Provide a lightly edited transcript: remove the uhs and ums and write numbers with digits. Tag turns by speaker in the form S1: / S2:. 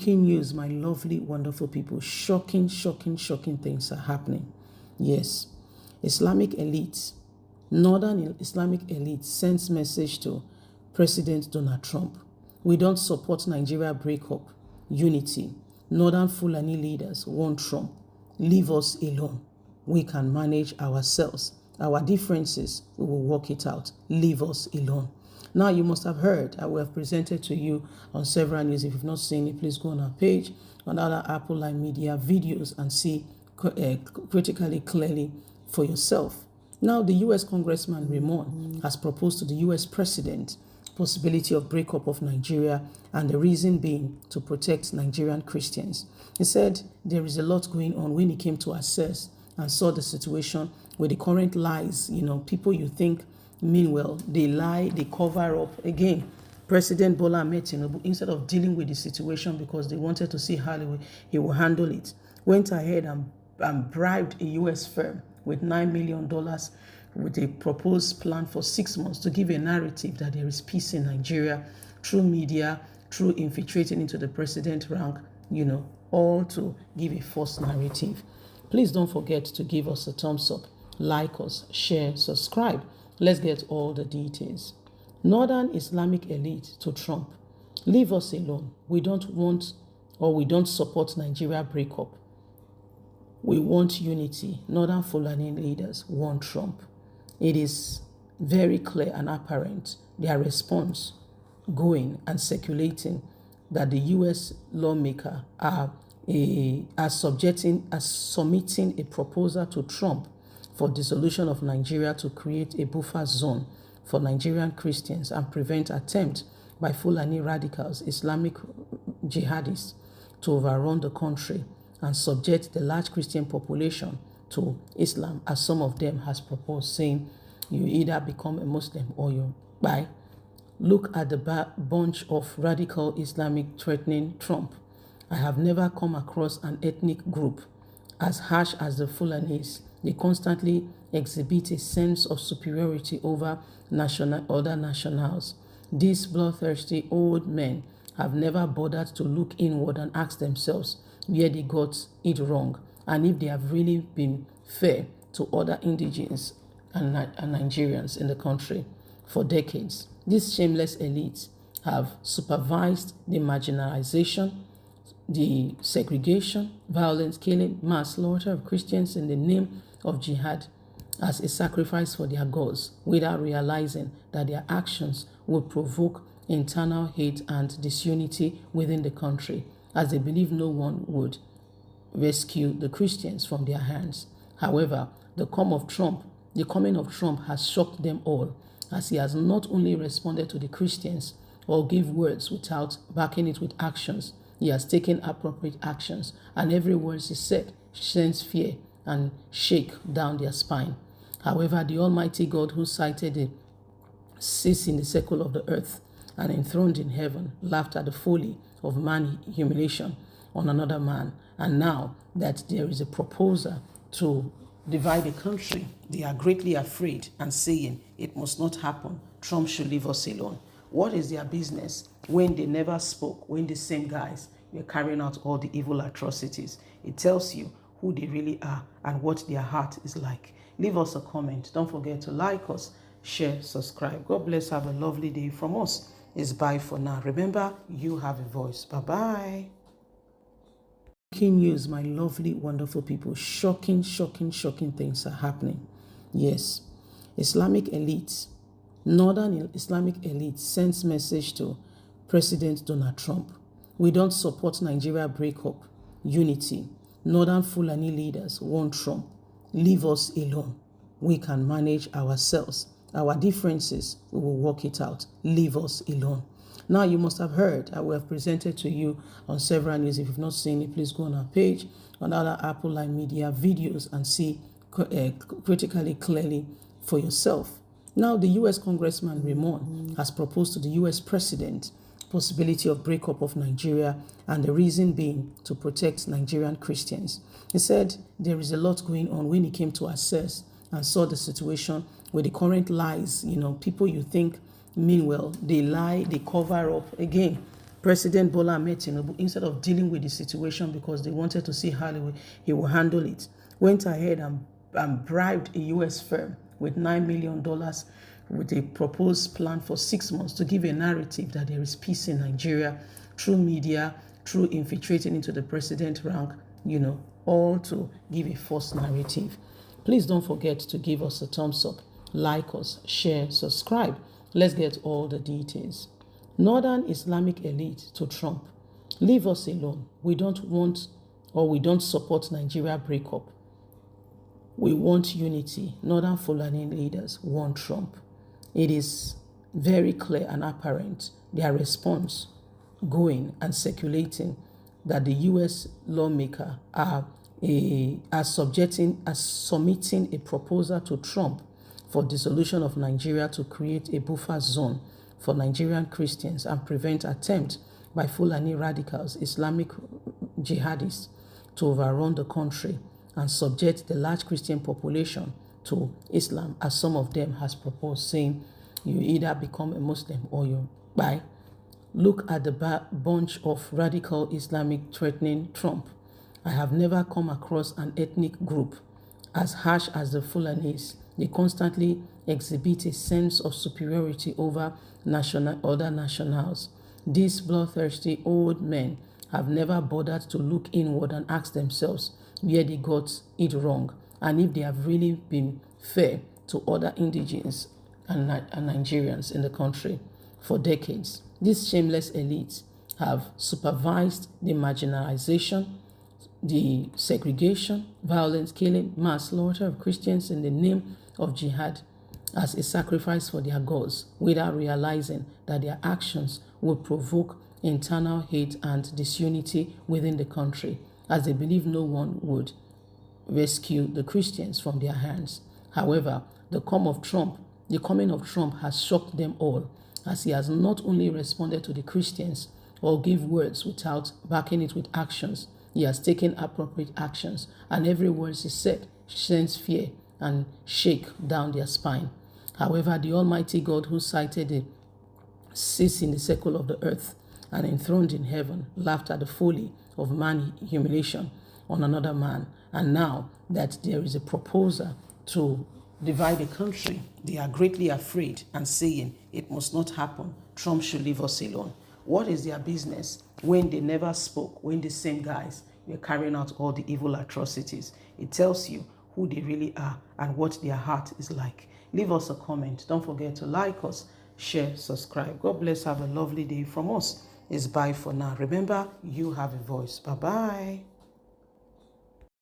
S1: Breaking news, my lovely, wonderful people. Shocking things are happening. Yes, Islamic elites, Northern Islamic elites sends message to President Donald Trump. We don't support Nigeria breakup, unity. Northern Fulani leaders want Trump. Leave us alone. We can manage ourselves. Our differences, we will work it out. Leave us alone. Now, you must have heard, I will have presented to you on several news. If you've not seen it, please go on our page, on other Apple Line Media videos, and see critically clearly for yourself. Now, the U.S. Congressman Ramon has proposed to the U.S. President possibility of breakup of Nigeria, and the reason being to protect Nigerian Christians. He said there is a lot going on when he came to assess and saw the situation with the current lies. People you think mean well, they lie, they cover up. Again, President Bola Ahmed Tinubu, instead of dealing with the situation because they wanted to see how he will handle it, went ahead and bribed a U.S. firm with $9 million with a proposed plan for 6 months to give a narrative that there is peace in Nigeria through media, through infiltrating into the president rank, all to give a false narrative. Please don't forget to give us a thumbs up, like us, share, subscribe. Let's get all the details. Northern Islamic elite to Trump. Leave us alone. We don't want or we don't support Nigeria breakup. We want unity. Northern Fulani leaders want Trump. It is very clear and apparent their response going and circulating that the U.S. lawmaker are submitting a proposal to Trump for dissolution of Nigeria to create a buffer zone for Nigerian Christians and prevent attempt by Fulani radicals, Islamic jihadists, to overrun the country and subject the large Christian population to Islam, as some of them has proposed, saying you either become a Muslim or you die. Look at the bunch of radical Islamic threatening Trump. I have never come across an ethnic group as harsh as the Fulanis. They constantly exhibit a sense of superiority over other nationals. These bloodthirsty old men have never bothered to look inward and ask themselves where they got it wrong, and if they have really been fair to other indigenes and Nigerians in the country for decades. These shameless elites have supervised the marginalization, the segregation, violence, killing, mass slaughter of Christians in the name of jihad as a sacrifice for their gods, without realizing that their actions will provoke internal hate and disunity within the country, as they believe no one would rescue the Christians from their hands. However, the coming of Trump has shocked them all, as he has not only responded to the Christians or give words without backing it with actions. He has taken appropriate actions, and every word he said sends fear and shake down their spine. However, the Almighty God, who sighted the sits in the circle of the earth and enthroned in heaven, laughed at the folly of man humiliation on another man. And now that there is a proposal to divide the country, they are greatly afraid and saying it must not happen. Trump should leave us alone. What is their business when they never spoke, when the same guys were carrying out all the evil atrocities? It tells you who they really are and what their heart is like. Leave us a comment. Don't forget to like us, share, subscribe. God bless. Have a lovely day from us. It's bye for now. Remember, you have a voice. Bye-bye. Breaking news, my lovely, wonderful people. Shocking things are happening. Yes, Islamic elites, Northern Islamic elites sends message to President Donald Trump. We don't support Nigeria breakup, unity. Northern Fulani leaders want Trump. Leave us alone. We can manage ourselves. Our differences, we will work it out. Leave us alone. Now, you must have heard, I will have presented to you on several news. If you've not seen it, please go on our page, on other Apple Line Media videos, and see critically clearly for yourself. Now, the U.S. Congressman Ramon has proposed to the U.S. President possibility of breakup of Nigeria, and the reason being to protect Nigerian Christians. He said there is a lot going on when he came to assess and saw the situation with the current lies. People you think mean well, they lie, they cover up. Again, President Bola Ahmed Tinubu, instead of dealing with the situation because they wanted to see how he will handle it, went ahead and bribed a U.S. firm with $9 million with a proposed plan for 6 months to give a narrative that there is peace in Nigeria through media, through infiltrating into the president rank, all to give a false narrative. Please don't forget to give us a thumbs up, like us, share, subscribe. Let's get all the details. Northern Islamic elite to Trump. Leave us alone. We don't want or we don't support Nigeria breakup. We want unity. Northern Fulani leaders want Trump. It is very clear and apparent their response going and circulating that the U.S. lawmaker are submitting a proposal to Trump for dissolution of Nigeria to create a buffer zone for Nigerian Christians and prevent attempt by Fulani radicals, Islamic jihadists, to overrun the country and subject the large Christian population to Islam, as some of them has proposed, saying you either become a Muslim or you die. Look at the bunch of radical Islamic threatening Trump. I have never come across an ethnic group as harsh as the Fulanis. They constantly exhibit a sense of superiority over other nationals. These bloodthirsty old men have never bothered to look inward and ask themselves where they got it wrong and if they have really been fair to other indigenes and Nigerians in the country. For decades, these shameless elites have supervised the marginalization, the segregation, violent killing, mass slaughter of Christians in the name of jihad as a sacrifice for their gods, without realizing that their actions would provoke internal hate and disunity within the country, as they believe no one would rescue the Christians from their hands. However, the coming of Trump has shocked them all, as he has not only responded to the Christians or give words without backing it with actions. He has taken appropriate actions, and every word he said sends fear and shake down their spine. However, the Almighty God, who sighted the sits in the circle of the earth and enthroned in heaven, laughed at the folly of man humiliation on another man. And now that there is a proposal to divide the country, they are greatly afraid and saying it must not happen. Trump should leave us alone. What is their business when they never spoke, when the same guys were carrying out all the evil atrocities? It tells you who they really are and what their heart is like. Leave us a comment. Don't forget to like us, share, subscribe. God bless. Have a lovely day from us. It's bye for now. Remember, you have a voice. Bye-bye.